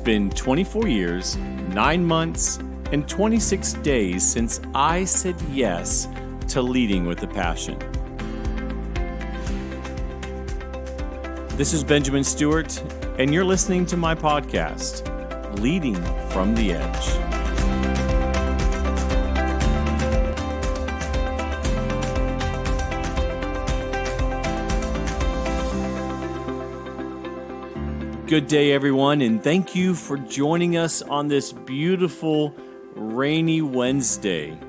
been 24 years, 9 months, and 26 days since I said yes to leading with a passion. This is Benjamin Stewart, and you're listening to my podcast, Leading from the Edge. Good day, everyone, and thank you for joining us on this beautiful, rainy Wednesday.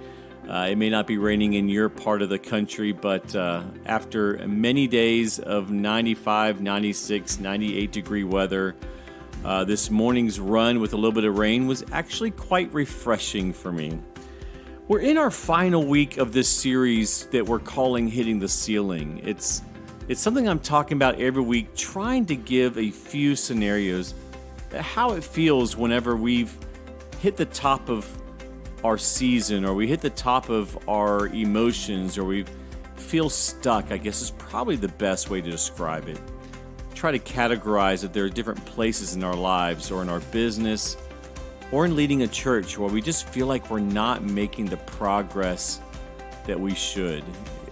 It may not be raining in your part of the country, but after many days of 95, 96, 98 degree weather, this morning's run with a little bit of rain was actually quite refreshing for me. We're in our final week of this series that we're calling Hitting the Ceiling. It's something I'm talking about every week, trying to give a few scenarios, how it feels whenever we've hit the top of our season, or we hit the top of our emotions, or we feel stuck, I guess is probably the best way to describe it. Try to categorize that there are different places in our lives, or in our business, or in leading a church where we just feel like we're not making the progress that we should.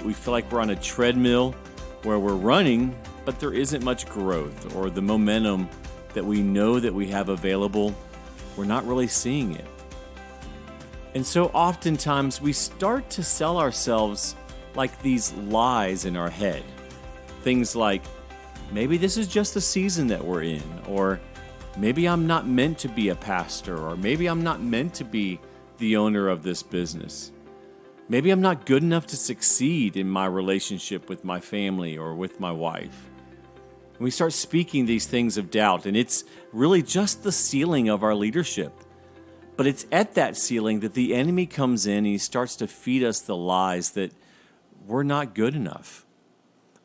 We feel like we're on a treadmill where we're running, but there isn't much growth, or the momentum that we know that we have available, we're not really seeing it. And so oftentimes we start to sell ourselves like these lies in our head. Things like, maybe this is just the season that we're in, or maybe I'm not meant to be a pastor, or maybe I'm not meant to be the owner of this business. Maybe I'm not good enough to succeed in my relationship with my family or with my wife. And we start speaking these things of doubt, and it's really just the ceiling of our leadership. But it's at that ceiling that the enemy comes in and he starts to feed us the lies that we're not good enough,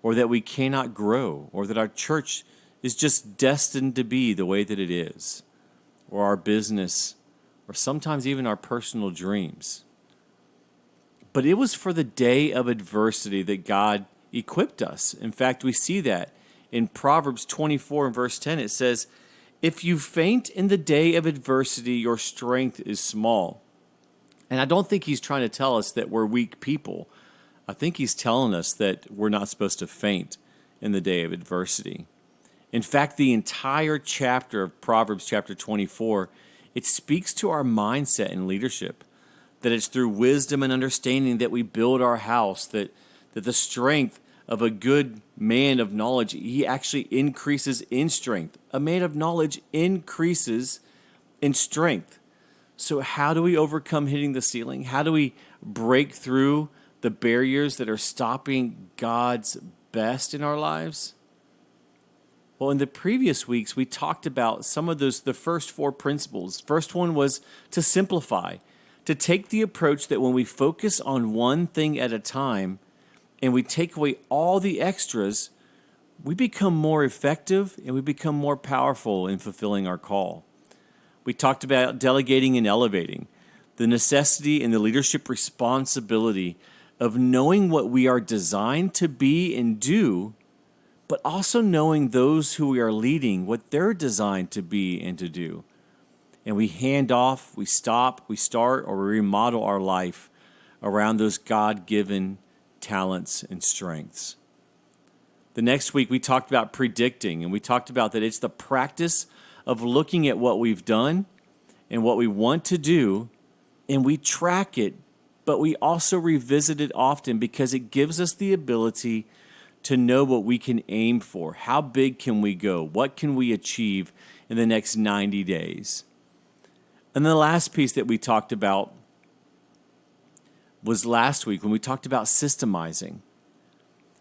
or that we cannot grow, or that our church is just destined to be the way that it is, or our business, or sometimes even our personal dreams. But it was for the day of adversity that God equipped us. In fact, we see that in Proverbs 24 and verse 10. It says, "If you faint in the day of adversity, your strength is small." And I don't think he's trying to tell us that we're weak people. I think he's telling us that we're not supposed to faint in the day of adversity. In fact, the entire chapter of Proverbs chapter 24, it speaks to our mindset in leadership. That it's through wisdom and understanding that we build our house, that the strength of a good man of knowledge, he actually increases in strength. A man of knowledge increases in strength. So how do we overcome hitting the ceiling? How do we break through the barriers that are stopping God's best in our lives? Well, in the previous weeks, we talked about some of those, the first 4 principles. First one was to simplify. To take the approach that when we focus on one thing at a time and we take away all the extras, we become more effective and we become more powerful in fulfilling our call. We talked about delegating and elevating, the necessity and the leadership responsibility of knowing what we are designed to be and do, but also knowing those who we are leading, what they're designed to be and to do. And we hand off, we stop, we start, or we remodel our life around those God-given talents and strengths. The next week, we talked about predicting, and we talked about that it's the practice of looking at what we've done and what we want to do, and we track it, but we also revisit it often because it gives us the ability to know what we can aim for. How big can we go? What can we achieve in the next 90 days? And the last piece that we talked about was last week when we talked about systemizing.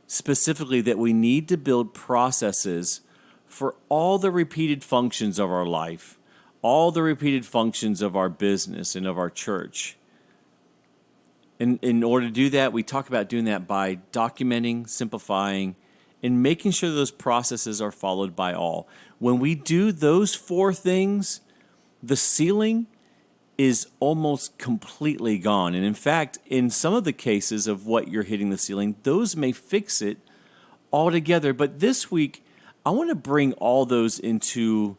Specifically, that we need to build processes for all the repeated functions of our life, all the repeated functions of our business and of our church. And in order to do that, we talk about doing that by documenting, simplifying, and making sure those processes are followed by all. When we do those 4 things, the ceiling is almost completely gone. And in fact, in some of the cases of what you're hitting the ceiling, those may fix it altogether. But this week, I want to bring all those into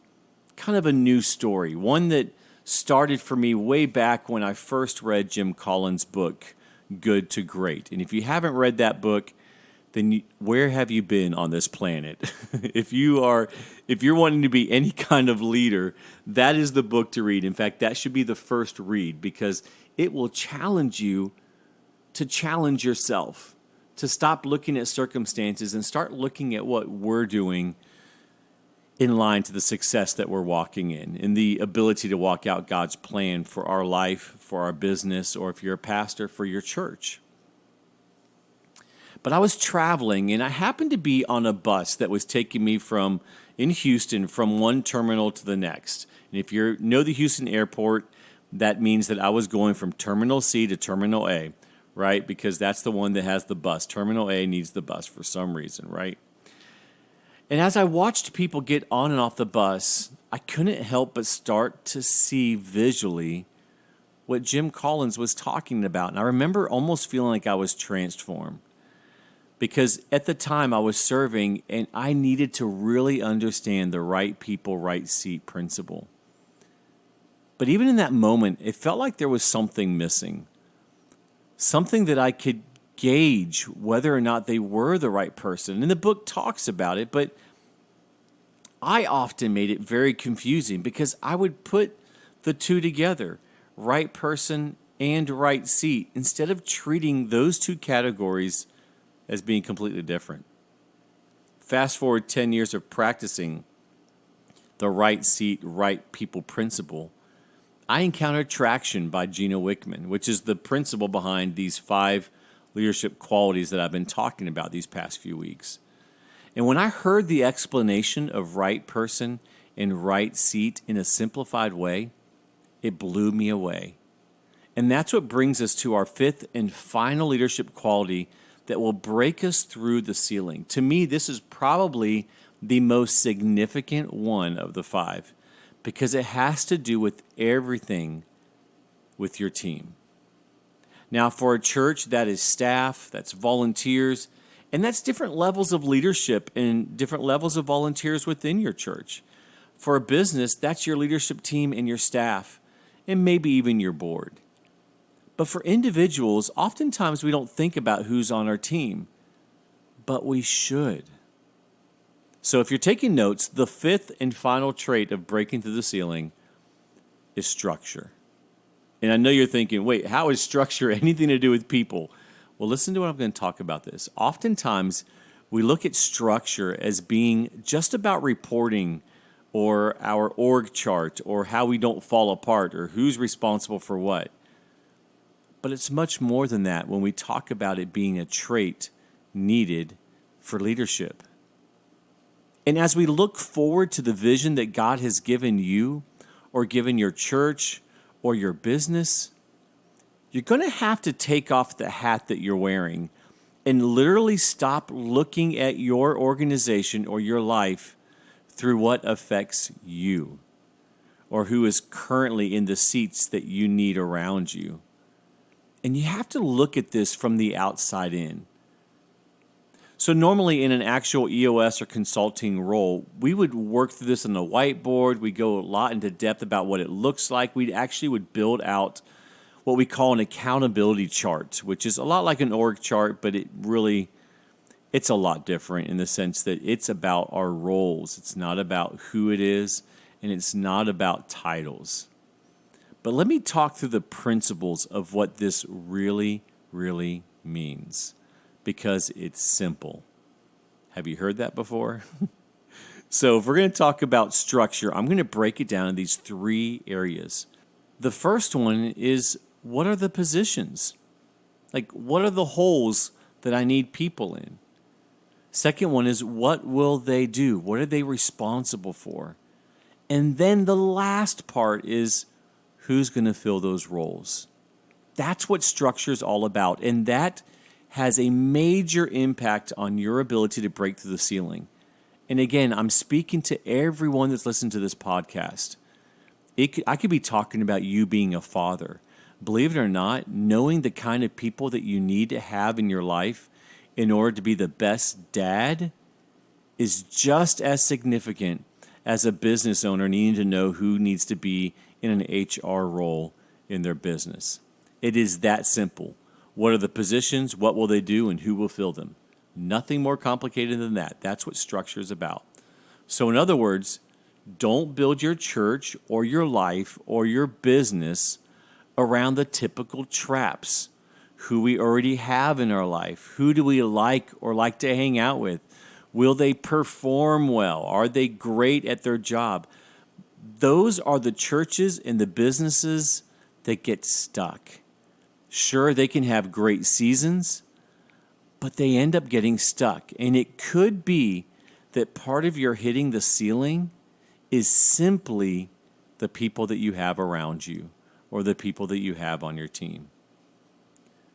kind of a new story, one that started for me way back when I first read Jim Collins' book, Good to Great. And if you haven't read that book, then where have you been on this planet? if you're wanting to be any kind of leader, that is the book to read. In fact, that should be the first read because it will challenge you to challenge yourself, to stop looking at circumstances and start looking at what we're doing in line to the success that we're walking in the ability to walk out God's plan for our life, for our business, or if you're a pastor, for your church. But I was traveling, and I happened to be on a bus that was taking me in Houston from one terminal to the next. And if you know the Houston airport, that means that I was going from Terminal C to Terminal A, right? Because that's the one that has the bus. Terminal A needs the bus for some reason, right? And as I watched people get on and off the bus, I couldn't help but start to see visually what Jim Collins was talking about. And I remember almost feeling like I was transformed. Because at the time I was serving and I needed to really understand the right people, right seat principle. But even in that moment, it felt like there was something missing. Something that I could gauge whether or not they were the right person. And the book talks about it, but I often made it very confusing because I would put the two together, right person and right seat, instead of treating those two categories as being completely different. Fast forward 10 years of practicing the right seat, right people principle, I encountered Traction by Gino Wickman, which is the principle behind these 5 leadership qualities that I've been talking about these past few weeks. And when I heard the explanation of right person and right seat in a simplified way, it blew me away. And that's what brings us to our 5th and final leadership quality that will break us through the ceiling. To me, this is probably the most significant one of the 5 because it has to do with everything with your team. Now, for a church, that is staff, that's volunteers, and that's different levels of leadership and different levels of volunteers within your church. For a business, that's your leadership team and your staff, and maybe even your board. But for individuals, oftentimes we don't think about who's on our team, but we should. So if you're taking notes, the 5th and final trait of breaking through the ceiling is structure. And I know you're thinking, wait, how is structure anything to do with people? Well, listen to what I'm going to talk about this. Oftentimes, we look at structure as being just about reporting or our org chart or how we don't fall apart or who's responsible for what. But it's much more than that when we talk about it being a trait needed for leadership. And as we look forward to the vision that God has given you or given your church or your business, you're going to have to take off the hat that you're wearing and literally stop looking at your organization or your life through what affects you or who is currently in the seats that you need around you. And you have to look at this from the outside in. So normally in an actual EOS or consulting role, we would work through this on the whiteboard. We go a lot into depth about what it looks like. We actually would build out what we call an accountability chart, which is a lot like an org chart, but it's a lot different in the sense that it's about our roles. It's not about who it is, and it's not about titles. But let me talk through the principles of what this really, really means, because it's simple. Have you heard that before? So if we're going to talk about structure, I'm going to break it down in these 3 areas. The first one is, what are the positions? Like, what are the holes that I need people in? Second one is, what will they do? What are they responsible for? And then the last part is, who's going to fill those roles? That's what structure is all about. And that has a major impact on your ability to break through the ceiling. And again, I'm speaking to everyone that's listened to this podcast. I could be talking about you being a father. Believe it or not, knowing the kind of people that you need to have in your life in order to be the best dad is just as significant as a business owner needing to know who needs to be in an HR role in their business. It is that simple. What are the positions? What will they do? And who will fill them? Nothing more complicated than that. That's what structure is about. So in other words, don't build your church or your life or your business around the typical traps. Who we already have in our life. Who do we like or like to hang out with? Will they perform well? Are they great at their job? Those are the churches and the businesses that get stuck. Sure, they can have great seasons, but they end up getting stuck. And it could be that part of your hitting the ceiling is simply the people that you have around you or the people that you have on your team.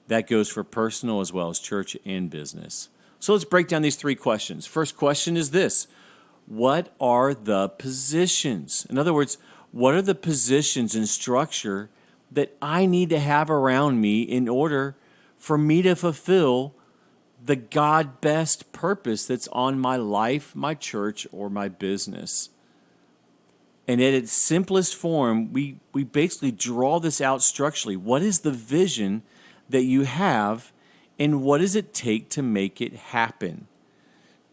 That goes for personal as well as church and business. So let's break down these three questions. First question is this: what are the positions? In other words, what are the positions and structure that I need to have around me in order for me to fulfill the God best purpose that's on my life, my church, or my business? And at its simplest form, we basically draw this out structurally. What is the vision that you have, and what does it take to make it happen?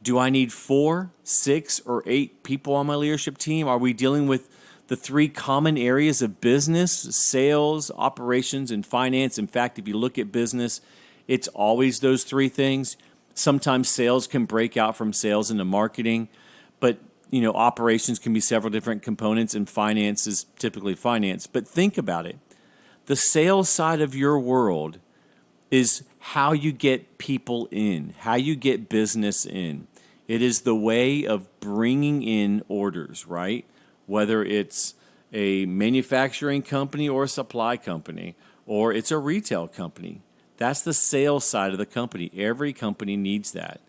Do I need 4, 6, or 8 people on my leadership team? Are we dealing with the 3 common areas of business: sales, operations, and finance? In fact, if you look at business, it's always those 3 things. Sometimes sales can break out from sales into marketing, but operations can be several different components, and finance is typically finance. But think about it. The sales side of your world is how you get people in, how you get business in. It is the way of bringing in orders, right? Whether it's a manufacturing company or a supply company, or it's a retail company. That's the sales side of the company. Every company needs that.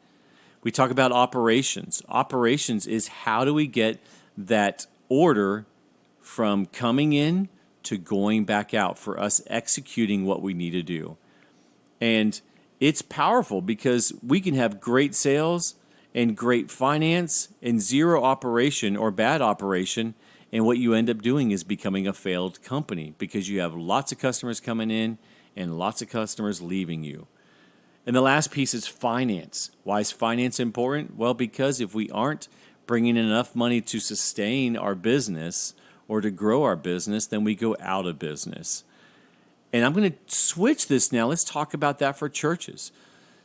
We talk about operations. Operations is how do we get that order from coming in to going back out for us executing what we need to do. And it's powerful because we can have great sales and great finance and zero operation or bad operation, and what you end up doing is becoming a failed company because you have lots of customers coming in and lots of customers leaving you. And the last piece is finance. Why is finance important? Well, because if we aren't bringing in enough money to sustain our business or to grow our business, then we go out of business. And I'm going to switch this now. Let's talk about that for churches.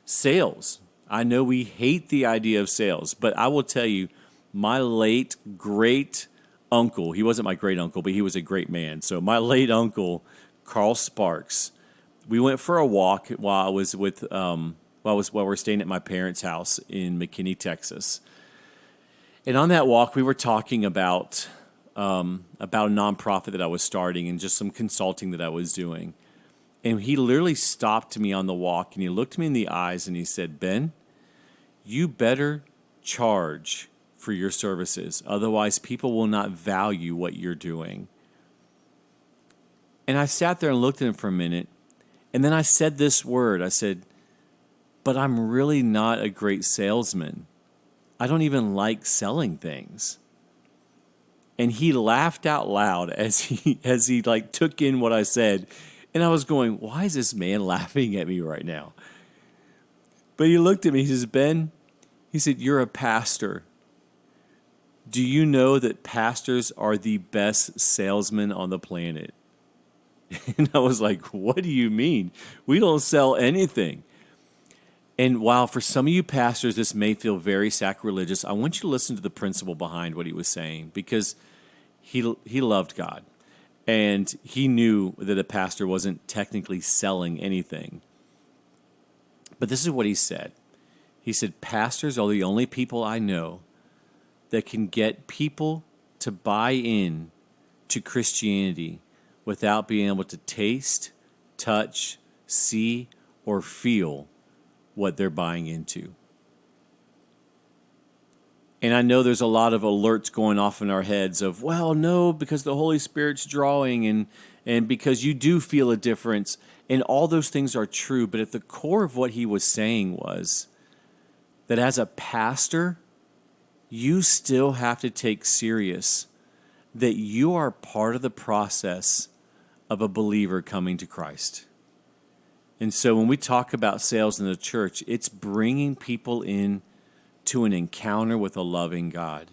Sales. I know we hate the idea of sales, but I will tell you, my late great uncle, he wasn't my great uncle, but he was a great man. So my late uncle, Carl Sparks, we went for a walk while I was with while we're staying at my parents' house in McKinney, Texas. And on that walk, we were talking about a nonprofit that I was starting and just some consulting that I was doing. And he literally stopped me on the walk and he looked me in the eyes and he said, "Ben, you better charge for your services. Otherwise, people will not value what you're doing." And I sat there and looked at him for a minute. And then I said this word. I said, "But I'm really not a great salesman. I don't even like selling things." And he laughed out loud as he like took in what I said. And I was going, why is this man laughing at me right now? But he looked at me. He says, "Ben," he said, "you're a pastor. Do you know that pastors are the best salesmen on the planet?" And I was like, "What do you mean? We don't sell anything." And while for some of you pastors this may feel very sacrilegious, I want you to listen to the principle behind what he was saying, because he loved God. And he knew that a pastor wasn't technically selling anything. But this is what he said. He said, "Pastors are the only people I know that can get people to buy in to Christianity without being able to taste, touch, see, or feel what they're buying into." And I know there's a lot of alerts going off in our heads of, well, no, because the Holy Spirit's drawing and because you do feel a difference. And all those things are true. But at the core of what he was saying was that as a pastor, you still have to take serious that you are part of the process of a believer coming to Christ. And so when we talk about sales in the church, it's bringing people in to an encounter with a loving God.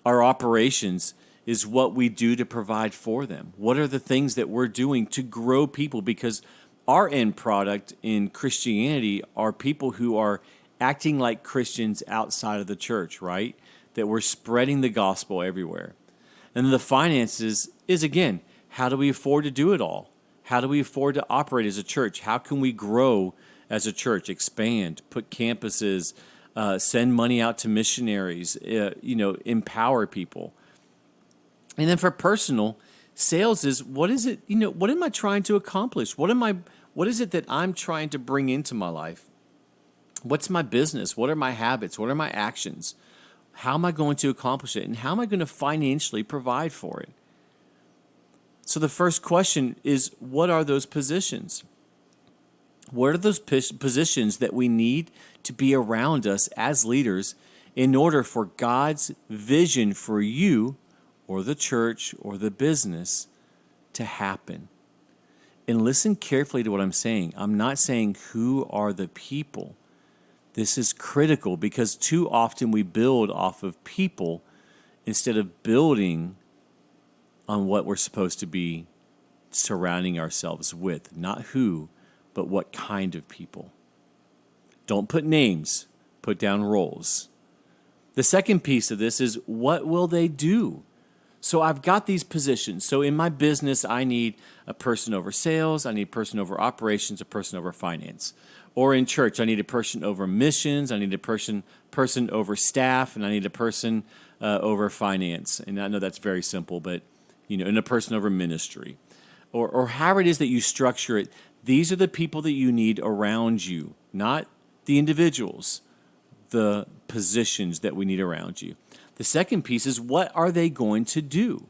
Our operations is what we do to provide for them. What are the things that we're doing to grow people? Because our end product in Christianity are people who are acting like Christians outside of the church, right? That we're spreading the gospel everywhere. And the finances is, again, how do we afford to do it all? How do we afford to operate as a church? How can we grow as a church, expand, put campuses, send money out to missionaries, empower people? And then for personal, sales is, what is it, what am I trying to accomplish? What is it that I'm trying to bring into my life? What's my business? What are my habits? What are my actions? How am I going to accomplish it? And how am I going to financially provide for it? So the first question is, what are those positions? What are those positions that we need to be around us as leaders in order for God's vision for you or the church or the business to happen? And listen carefully to what I'm saying. I'm not saying who are the people. This is critical because too often we build off of people instead of building on what we're supposed to be surrounding ourselves with. Not who, but what kind of people. Don't put names, put down roles. The second piece of this is, what will they do? So I've got these positions. So in my business, I need a person over sales, I need a person over operations, a person over finance. Or in church, I need a person over missions, I need a person over staff, and I need a person over finance. And I know that's very simple, but and a person over ministry. Or however it is that you structure it, these are the people that you need around you, not the individuals, the positions that we need around you. The second piece is, what are they going to do?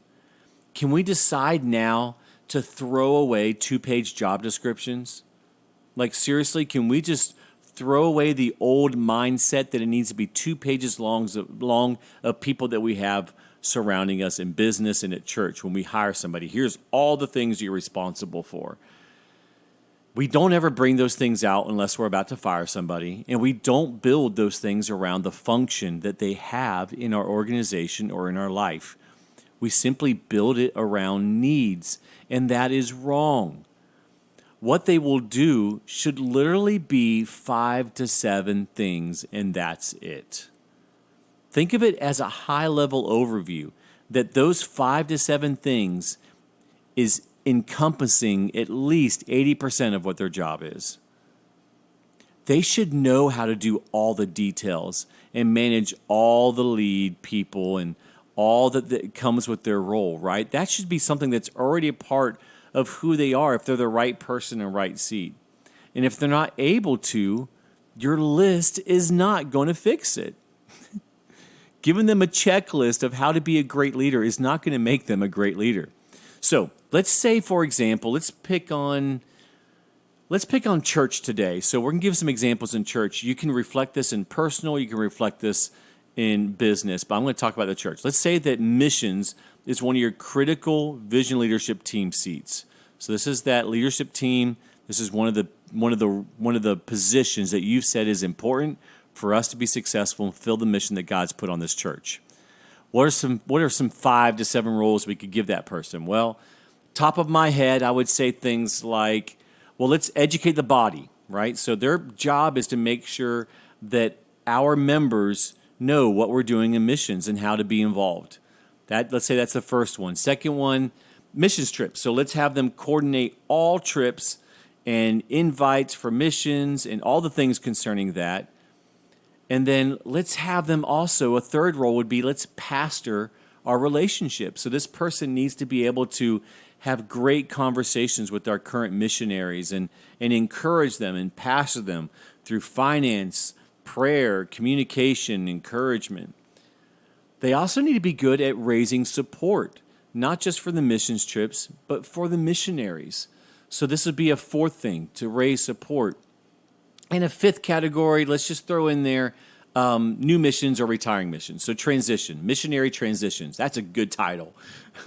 Can we decide now to throw away 2-page job descriptions? Like, seriously, can we just throw away the old mindset that it needs to be 2 pages long of people that we have surrounding us in business and at church when we hire somebody? Here's all the things you're responsible for. We don't ever bring those things out unless we're about to fire somebody, and we don't build those things around the function that they have in our organization or in our life. We simply build it around needs, and that is wrong. What they will do should literally be 5 to 7 things, and that's it. Think of it as a high-level overview, that those 5 to 7 things is encompassing at least 80% of what their job is. They should know how to do all the details and manage all the lead people and all that comes with their role, right? That should be something that's already a part of who they are if they're the right person in the right seat. And if they're not able to, your list is not going to fix it. Giving them a checklist of how to be a great leader is not going to make them a great leader. So let's say, for example, let's pick on church today. So we're going to give some examples in church. You can reflect this in personal, you can reflect this in business, but I'm going to talk about the church. Let's say that missions is one of your critical vision leadership team seats. So this is that leadership team. This is one of the positions that you've said is important for us to be successful and fulfill the mission that God's put on this church. What are some 5 to 7 roles we could give that person? Well, top of my head, I would say things like, well, let's educate the body, right? So their job is to make sure that our members know what we're doing in missions and how to be involved. Let's say that's the first one. Second one, missions trips. So let's have them coordinate all trips and invites for missions and all the things concerning that. And then let's have them also, a third role would be, let's pastor our relationship. So this person needs to be able to have great conversations with our current missionaries and encourage them and pastor them through finance, prayer, communication, encouragement. They also need to be good at raising support, not just for the missions trips, but for the missionaries. So this would be a fourth thing, to raise support. And a fifth category, let's just throw in there New missions or retiring missions. So transition, missionary transitions. That's a good title.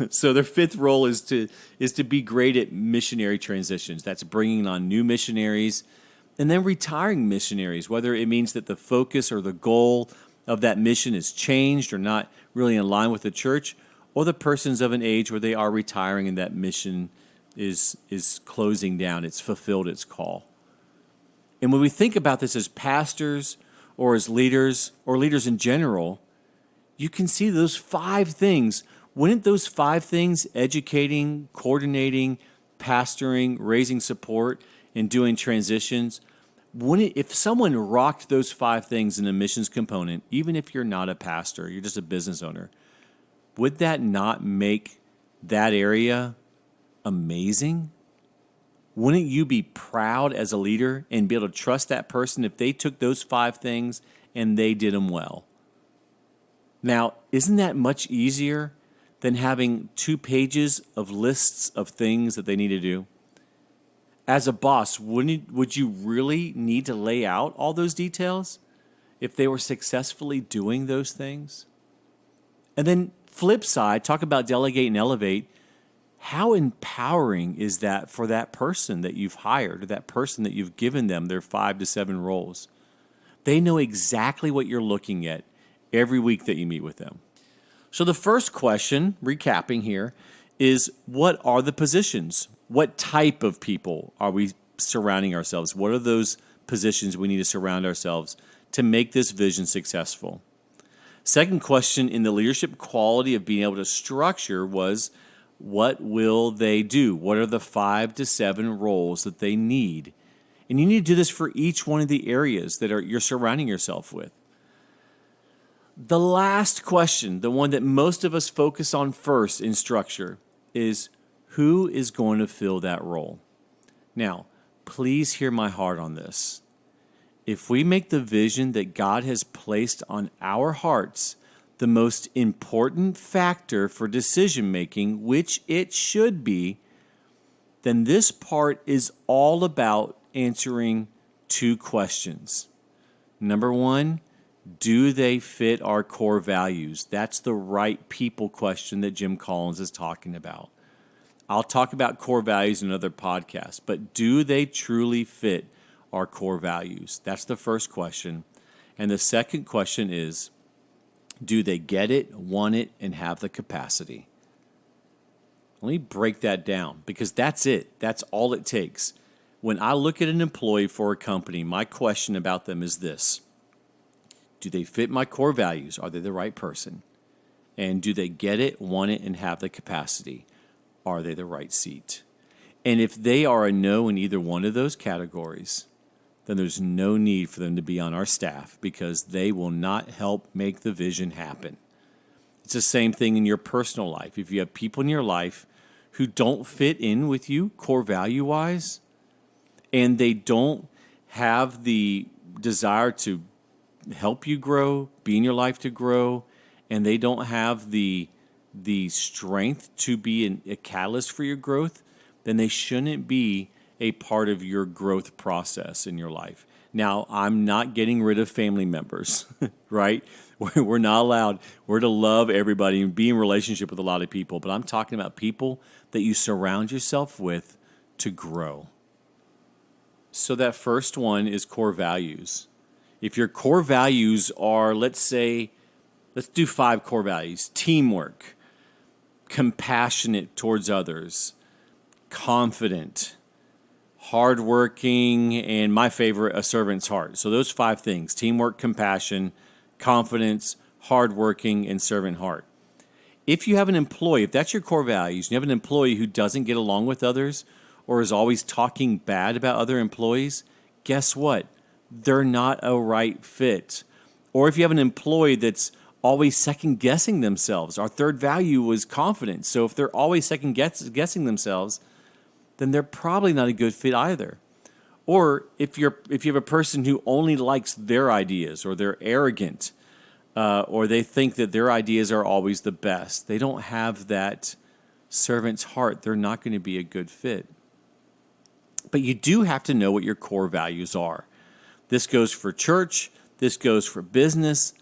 So their fifth role is to be great at missionary transitions. That's bringing on new missionaries and then retiring missionaries, whether it means that the focus or the goal of that mission is changed or not really in line with the church, or the person's of an age where they are retiring and that mission is closing down. It's fulfilled its call. And when we think about this as pastors or as leaders or leaders in general, you can see those 5 things. Wouldn't those 5 things, educating, coordinating, pastoring, raising support, and doing transitions, if someone rocked those 5 things in a missions component, even if you're not a pastor, you're just a business owner, would that not make that area amazing? Wouldn't you be proud as a leader and be able to trust that person if they took those 5 things and they did them well? Now, isn't that much easier than having 2 pages of lists of things that they need to do? As a boss, would you really need to lay out all those details if they were successfully doing those things? And then flip side, talk about delegate and elevate. How empowering is that for that person that you've hired, or that person that you've given them their 5 to 7 roles? They know exactly what you're looking at every week that you meet with them. So the first question, recapping here, is what are the positions? What type of people are we surrounding ourselves? What are those positions we need to surround ourselves to make this vision successful? Second question in the leadership quality of being able to structure was, what will they do? What are the 5 to 7 roles that they need? And you need to do this for each one of the areas that you're surrounding yourself with. The last question, the one that most of us focus on first in structure, is who is going to fill that role? Now, please hear my heart on this. If we make the vision that God has placed on our hearts the most important factor for decision making, which it should be, then this part is all about answering 2 questions. Number 1, do they fit our core values? That's the right people question that Jim Collins is talking about. I'll talk about core values in another podcast, but do they truly fit our core values? That's the first question. And the second question is, do they get it, want it, and have the capacity? Let me break that down, because that's it. That's all it takes. When I look at an employee for a company, my question about them is this: do they fit my core values? Are they the right person? And do they get it, want it, and have the capacity? Are they the right seat? And if they are a no in either one of those categories, then there's no need for them to be on our staff, because they will not help make the vision happen. It's the same thing in your personal life. If you have people in your life who don't fit in with you core value-wise, and they don't have the desire to help you grow, be in your life to grow, and they don't have the strength to be a catalyst for your growth, then they shouldn't be a part of your growth process in your life. Now, I'm not getting rid of family members, right? We're not allowed. We're to love everybody and be in relationship with a lot of people, but I'm talking about people that you surround yourself with to grow. So that first one is core values. If your core values are, let's do 5 core values: teamwork, compassionate towards others, confident, hardworking, and my favorite, a servant's heart. So those 5 things: teamwork, compassion, confidence, hardworking, and servant heart. If you have an employee, if that's your core values, and you have an employee who doesn't get along with others or is always talking bad about other employees, guess what? They're not a right fit. Or if you have an employee that's always second-guessing themselves, our third value was confidence. So if they're always second-guessing themselves, then they're probably not a good fit either. Or if you have a person who only likes their ideas, or they're arrogant, or they think that their ideas are always the best, they don't have that servant's heart, they're not going to be a good fit. But you do have to know what your core values are. This goes for church, This goes for business,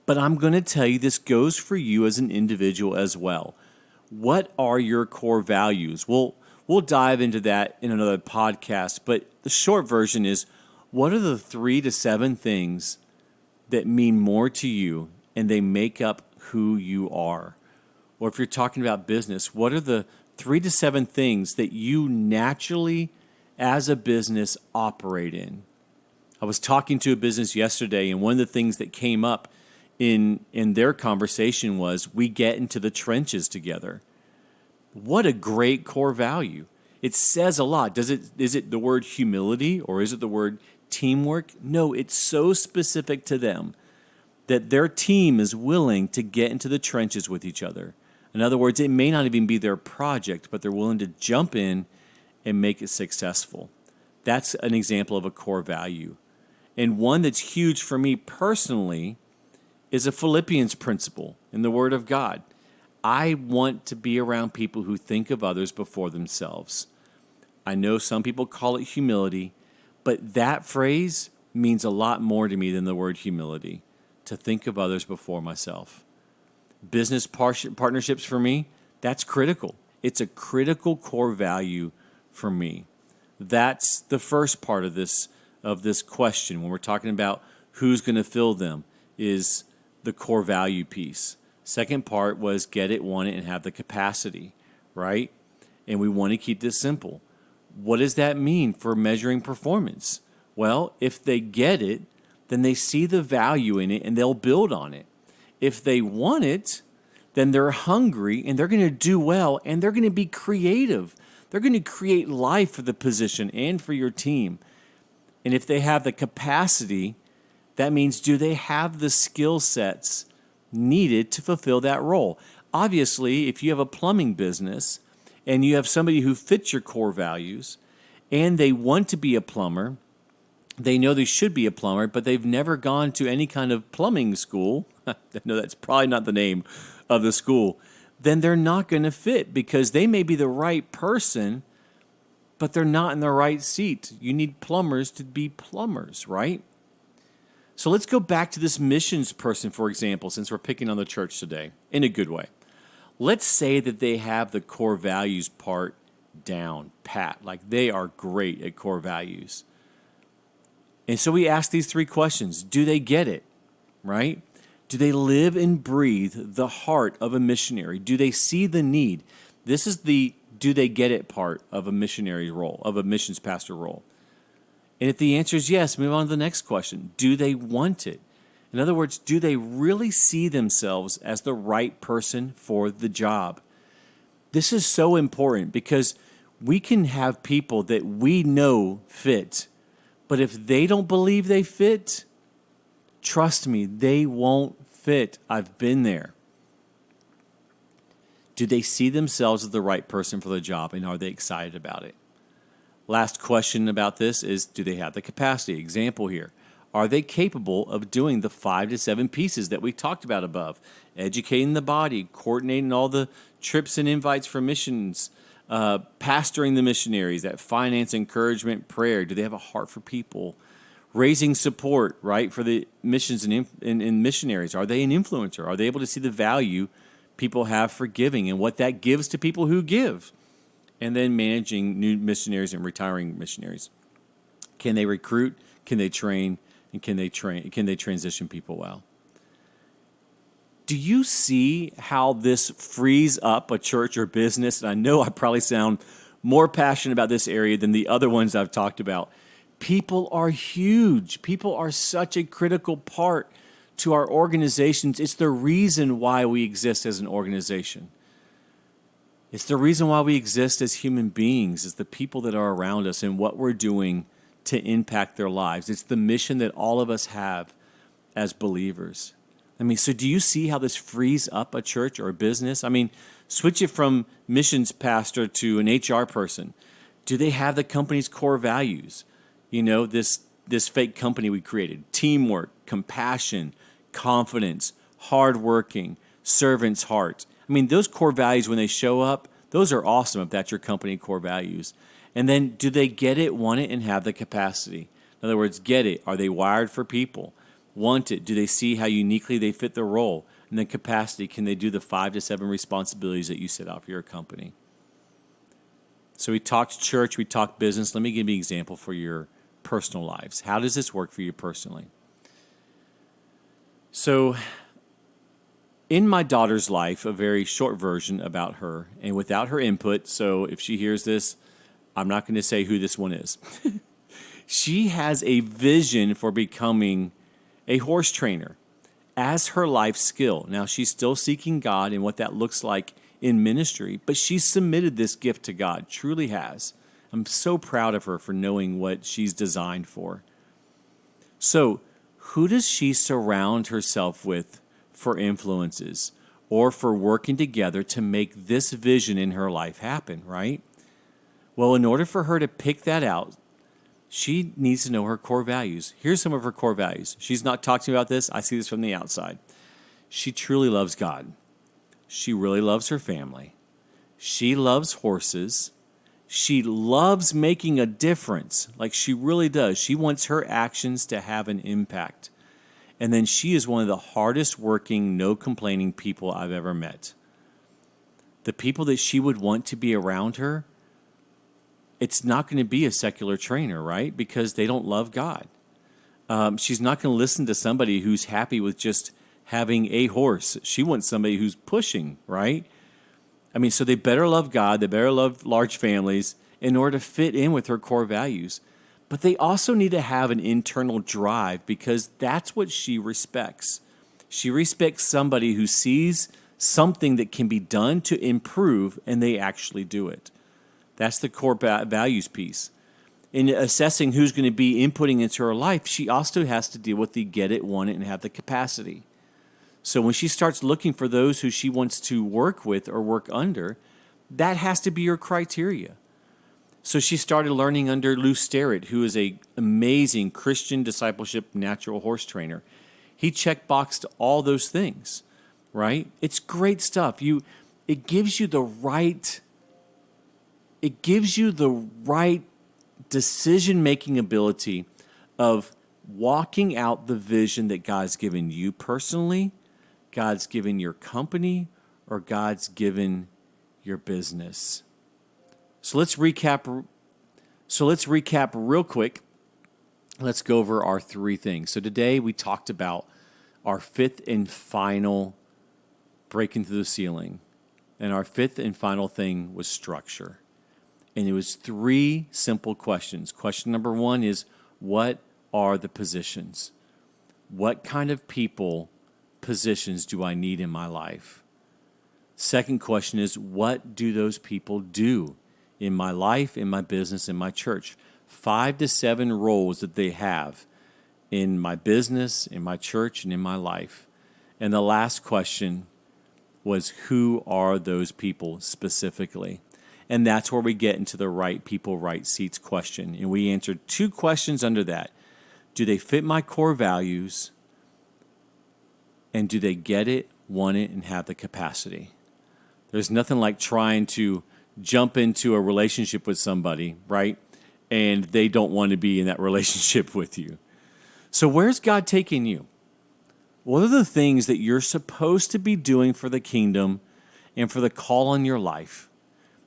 but I'm going to tell you this goes for you as an individual as well. What are your core values? We'll dive into that in another podcast, but the short version is, what are the 3 to 7 things that mean more to you and they make up who you are? Or if you're talking about business, what are the 3 to 7 things that you naturally as a business operate in? I was talking to a business yesterday, and one of the things that came up in their conversation was, we get into the trenches together. What a great core value. It says a lot. Is it the word humility, or is it the word teamwork? No, it's so specific to them that their team is willing to get into the trenches with each other. In other words, it may not even be their project, but they're willing to jump in and make it successful. That's an example of a core value. And one that's huge for me personally is a Philippians principle in the Word of God. I want to be around people who think of others before themselves. I know some people call it humility, but that phrase means a lot more to me than the word humility, to think of others before myself. Business partnerships for me, that's critical. It's a critical core value for me. That's the first part of this question when we're talking about who's going to fill them, is the core value piece. Second part was get it, want it, and have the capacity, right? And we want to keep this simple. What does that mean for measuring performance? Well, if they get it, then they see the value in it and they'll build on it. If they want it, then they're hungry and they're going to do well and they're going to be creative. They're going to create life for the position and for your team. And if they have the capacity, that means, do they have the skill sets needed to fulfill that role? Obviously, if you have a plumbing business and you have somebody who fits your core values and they want to be a plumber, they know they should be a plumber, but they've never gone to any kind of plumbing school. No, that's probably not the name of the school. Then they're not going to fit, because they may be the right person, but they're not in the right seat. You need plumbers to be plumbers, right? So let's go back to this missions person, for example, since we're picking on the church today, in a good way. Let's say that they have the core values part down, pat, like they are great at core values. And so we ask these 3 questions. Do they get it, right? Do they live and breathe the heart of a missionary? Do they see the need? This is the do they get it part of a missionary role, of a missions pastor role. And if the answer is yes, move on to the next question. Do they want it? In other words, do they really see themselves as the right person for the job? This is so important, because we can have people that we know fit, but if they don't believe they fit, trust me, they won't fit. I've been there. Do they see themselves as the right person for the job, and are they excited about it? Last question about this is, do they have the capacity? Example here. Are they capable of doing the 5 to 7 pieces that we talked about above? Educating the body, coordinating all the trips and invites for missions, pastoring the missionaries, that finance, encouragement, prayer. Do they have a heart for people? Raising support, right, for the missions and missionaries. Are they an influencer? Are they able to see the value people have for giving and what that gives to people who give? And then managing new missionaries and retiring missionaries. Can they recruit? Can they train? And can they transition people well? Do you see how this frees up a church or business? And I know I probably sound more passionate about this area than the other ones I've talked about. People are huge. People are such a critical part to our organizations. It's the reason why we exist as an organization. It's the reason why we exist as human beings, is the people that are around us and what we're doing to impact their lives. It's the mission that all of us have as believers. I mean, so do you see how this frees up a church or a business? I mean, switch it from missions pastor to an HR person. Do they have the company's core values? You know, this fake company we created: teamwork, compassion, confidence, hardworking, servant's heart. I mean, those core values, when they show up, those are awesome if that's your company core values. And then, do they get it, want it, and have the capacity? In other words, get it. Are they wired for people? want it? Do they see how uniquely they fit the role? And then capacity, can they do the 5 to 7 responsibilities that you set out for your company? So we talked church, we talked business. Let me give you an example for your personal lives. How does this work for you personally? So in my daughter's life, a very short version about her, and without her input, so if she hears this, I'm not going to say who this one is. She has a vision for becoming a horse trainer as her life skill. Now, she's still seeking God and what that looks like in ministry, but she's submitted this gift to God, truly has. I'm so proud of her for knowing what she's designed for. So, who does she surround herself with for influences or for working together to make this vision in her life happen, right? Well, in order for her to pick that out, she needs to know her core values. Here's some of her core values. She's not talking about this. I see this from the outside. She truly loves God. She really loves her family. She loves horses. She loves making a difference, like she really does. She wants her actions to have an impact. And then she is one of the hardest working, no complaining people I've ever met. The people that she would want to be around her, it's not going to be a secular trainer, right? Because they don't love God. She's not going to listen to somebody who's happy with just having a horse. She wants somebody who's pushing, right? I mean, so they better love God. They better love large families in order to fit in with her core values. But they also need to have an internal drive because that's what she respects. She respects somebody who sees something that can be done to improve and they actually do it. That's the core values piece. In assessing who's going to be inputting into her life, she also has to deal with the get it, want it, and have the capacity. So when she starts looking for those who she wants to work with or work under, that has to be her criteria. So she started learning under Lou Sterrett, who is an amazing Christian discipleship natural horse trainer. He checkboxed all those things, right? It's great stuff. It gives you the right decision-making ability of walking out the vision that God's given you personally, God's given your company, or God's given your business. So let's recap real quick. Let's go over our 3 things. So today we talked about our 5th and final breaking through the ceiling. And our 5th and final thing was structure. And it was 3 simple questions. Question number 1 is, what are the positions? What kind of positions do I need in my life? Second question is, what do those people do in my life, in my business, in my church? 5 to 7 roles that they have in my business, in my church, and in my life. And the last question was, who are those people specifically? And that's where we get into the right people, right seats question. And we answered 2 questions under that. Do they fit my core values? And do they get it, want it, and have the capacity? There's nothing like trying to jump into a relationship with somebody, right? And they don't want to be in that relationship with you. So where's God taking you? What are the things that you're supposed to be doing for the kingdom and for the call on your life?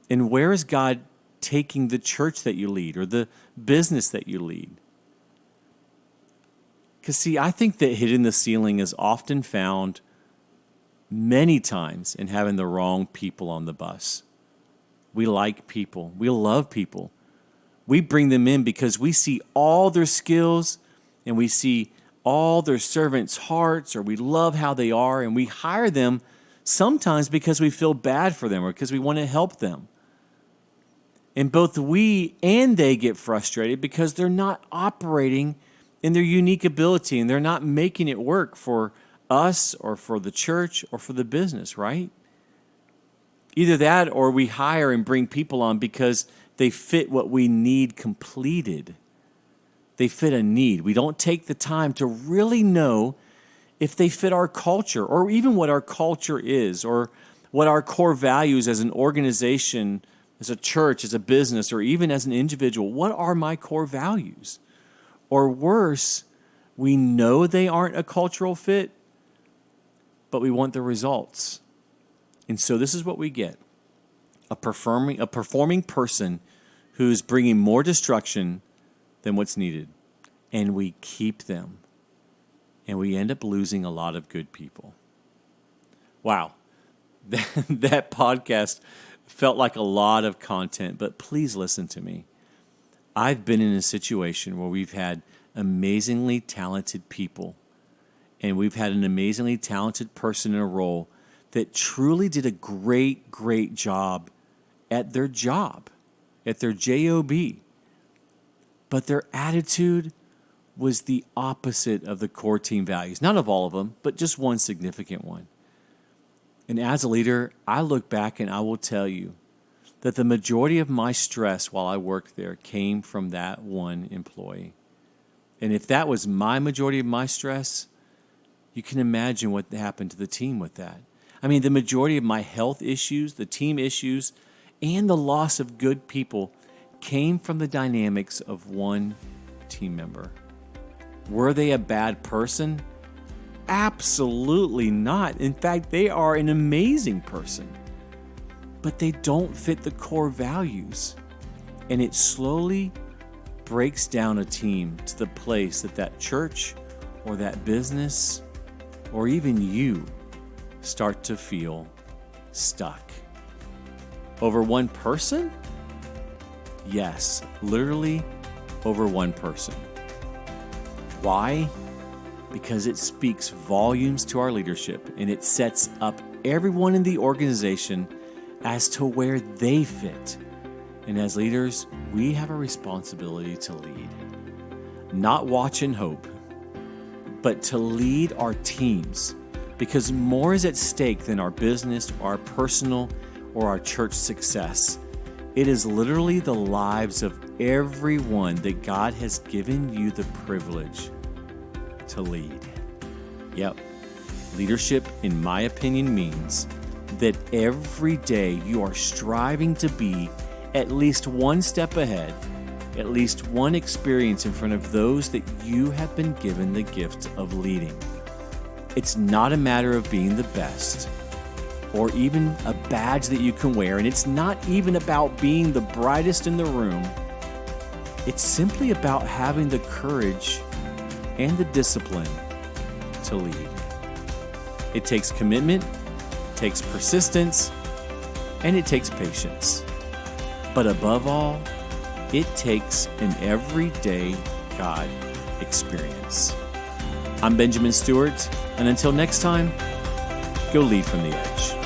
And where is God taking the church that you lead or the business that you lead? Because, see, I think that hitting the ceiling is often found many times in having the wrong people on the bus. We like people. We love people. We bring them in because we see all their skills and we see all their servants' hearts, or we love how they are, and we hire them sometimes because we feel bad for them or because we want to help them. And both we and they get frustrated because they're not operating in their unique ability and they're not making it work for us or for the church or for the business, right? Either that or we hire and bring people on because they fit what we need completed. They fit a need. We don't take the time to really know if they fit our culture or even what our culture is or what our core values as an organization, as a church, as a business, or even as an individual. What are my core values? Or worse, We know they aren't a cultural fit, but we want the results. And so this is what we get. A performing person who's bringing more destruction than what's needed. And we keep them. And we end up losing a lot of good people. Wow. That podcast felt like a lot of content, but please listen to me. I've been in a situation where we've had amazingly talented people, and we've had an amazingly talented person in a role that truly did a great, great job, at their job, at their job. But their attitude was the opposite of the core team values. Not of all of them, but just one significant one. And as a leader, I look back and I will tell you that the majority of my stress while I worked there came from that one employee. And if that was my majority of my stress, you can imagine what happened to the team with that. I mean, the majority of my health issues, the team issues, and the loss of good people came from the dynamics of one team member. Were they a bad person? Absolutely not. In fact, they are an amazing person. But they don't fit the core values. And it slowly breaks down a team to the place that church or that business or even you start to feel stuck. Over one person? Yes, literally over one person. Why? Because it speaks volumes to our leadership, and it sets up everyone in the organization as to where they fit. And as leaders, we have a responsibility to lead. Not watch and hope, but to lead our teams, because more is at stake than our business, our personal, or our church success. It is literally the lives of everyone that God has given you the privilege to lead. Yep. Leadership, in my opinion, means that every day you are striving to be at least one step ahead, at least one experience in front of those that you have been given the gift of leading. It's not a matter of being the best or even a badge that you can wear, and it's not even about being the brightest in the room. It's simply about having the courage and the discipline to lead. It takes commitment, it takes persistence, and it takes patience. But above all, it takes an everyday God experience. I'm Benjamin Stewart, and until next time, go lead from the edge.